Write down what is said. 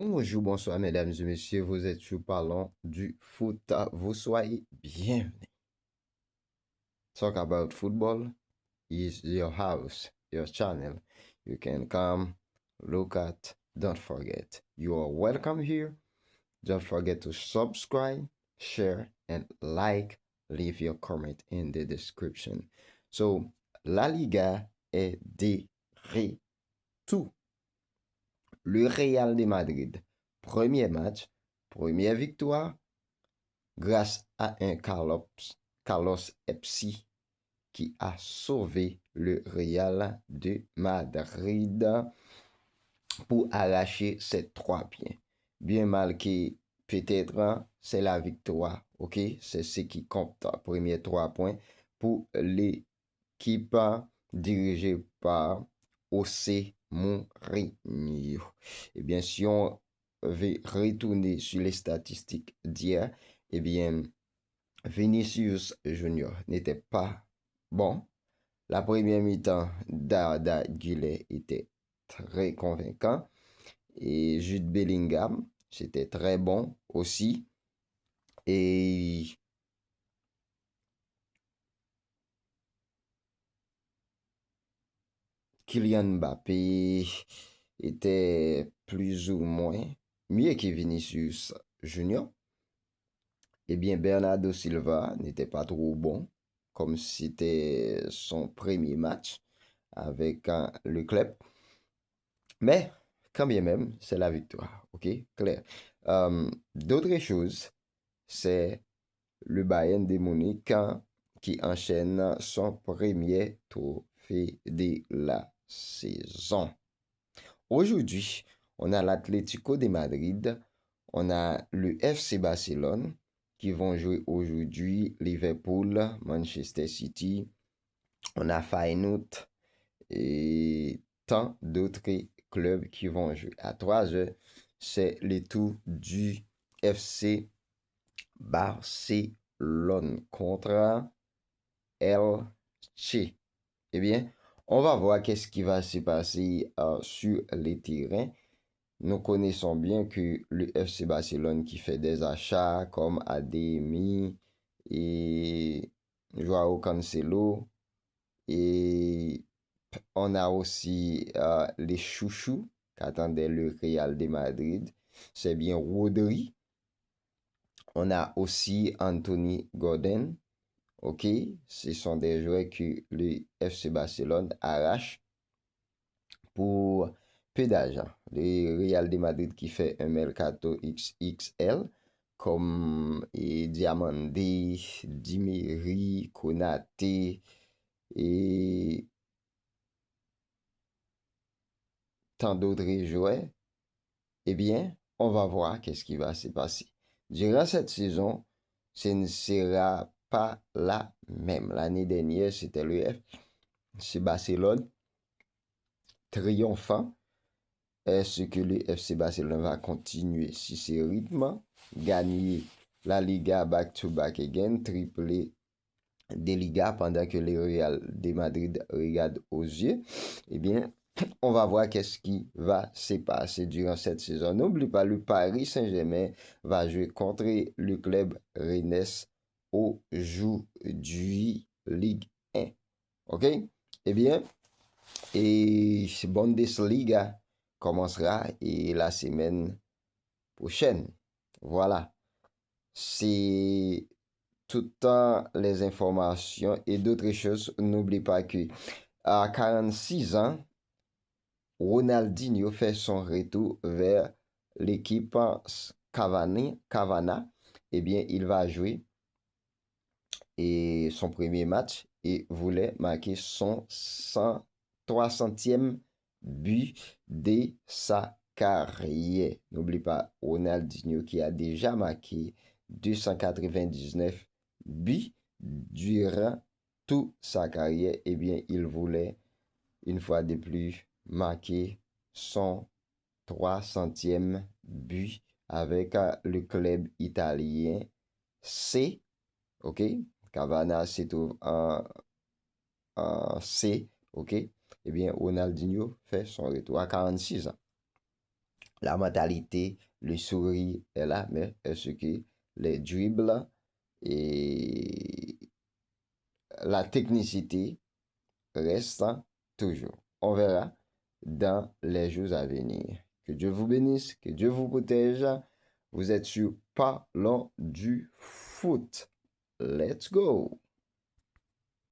Bonjour, bonsoir, mesdames et messieurs. Vous êtes sur Parlons du foot. Vous soyez bienvenus. Talk about football is your house, your channel. You can come, look at. Don't forget, you are welcome here. Don't forget to subscribe, share, and like. Leave your comment in the description. So, La Liga est de retour. Le Real de Madrid, premier match, première victoire, grâce à un Carlos Epsi qui a sauvé le Real de Madrid pour arracher ses 3 points. Bien mal que peut-être c'est la victoire, ok? C'est ce qui compte, premier 3 points pour l'équipe dirigée par José Mourinho. Eh bien, si on veut retourner sur les statistiques d'hier, eh bien, Vinicius Junior n'était pas bon. La première mi-temps d'Arda Güler était très convaincant. Et Jude Bellingham, c'était très bon aussi. Et Kylian Mbappé était plus ou moins mieux que Vinicius Junior. Eh bien, Bernardo Silva n'était pas trop bon, comme c'était son premier match avec le club. Mais, quand bien même, c'est la victoire, ok? Clair. D'autres choses, c'est le Bayern de Munich qui enchaîne son premier trophée de la saison. Aujourd'hui, on a l'Atlético de Madrid, on a le FC Barcelone qui vont jouer aujourd'hui, Liverpool, Manchester City, on a Feyenoord et tant d'autres clubs qui vont jouer. À 3 heures, c'est le tour du FC Barcelone contre Elche. Eh bien, on va voir qu'est-ce qui va se passer sur les terrains. Nous connaissons bien que le FC Barcelone qui fait des achats comme Ademi et Joao Cancelo. Et on a aussi les chouchous qu'attendait le Real de Madrid. C'est bien Rodri. On a aussi Anthony Gordon. Ok, ce sont des joueurs que le FC Barcelone arrache pour peu d'argent. Le Real de Madrid qui fait un mercato XXL comme Diamandé, Dimery, Konaté et tant d'autres joueurs. Eh bien, on va voir qu'est-ce qui va se passer. Durant cette saison, ce ne sera pas la même. L'année dernière, c'était le FC Barcelone triomphant. Est-ce que le FC Barcelone va continuer sur ce rythme, gagner la Liga back-to-back again, tripler des Ligas pendant que le Real de Madrid regarde aux yeux? Eh bien, on va voir qu'est-ce qui va se passer durant cette saison. N'oublie pas, le Paris Saint-Germain va jouer contre le club Rennes aujourd'hui, Ligue 1. OK? Eh bien, et Bundesliga commencera et la semaine prochaine. Voilà. C'est toutes les informations et d'autres choses. N'oublie pas que à 46 ans, Ronaldinho fait son retour vers l'équipe Cavana. Eh bien, il va jouer et son premier match et voulait marquer son 300e but de sa carrière. N'oublie pas Ronaldinho qui a déjà marqué 299 buts durant toute sa carrière. Eh bien, il voulait une fois de plus marquer son 300e but avec le club italien C. OK? Cavana se trouve en C. OK? Eh bien, Ronaldinho fait son retour à 46 ans. La mentalité, le sourire est là, mais est-ce que les dribbles et la technicité restent toujours? On verra dans les jours à venir. Que Dieu vous bénisse, que Dieu vous protège. Vous êtes sur Parlons du foot. Let's go!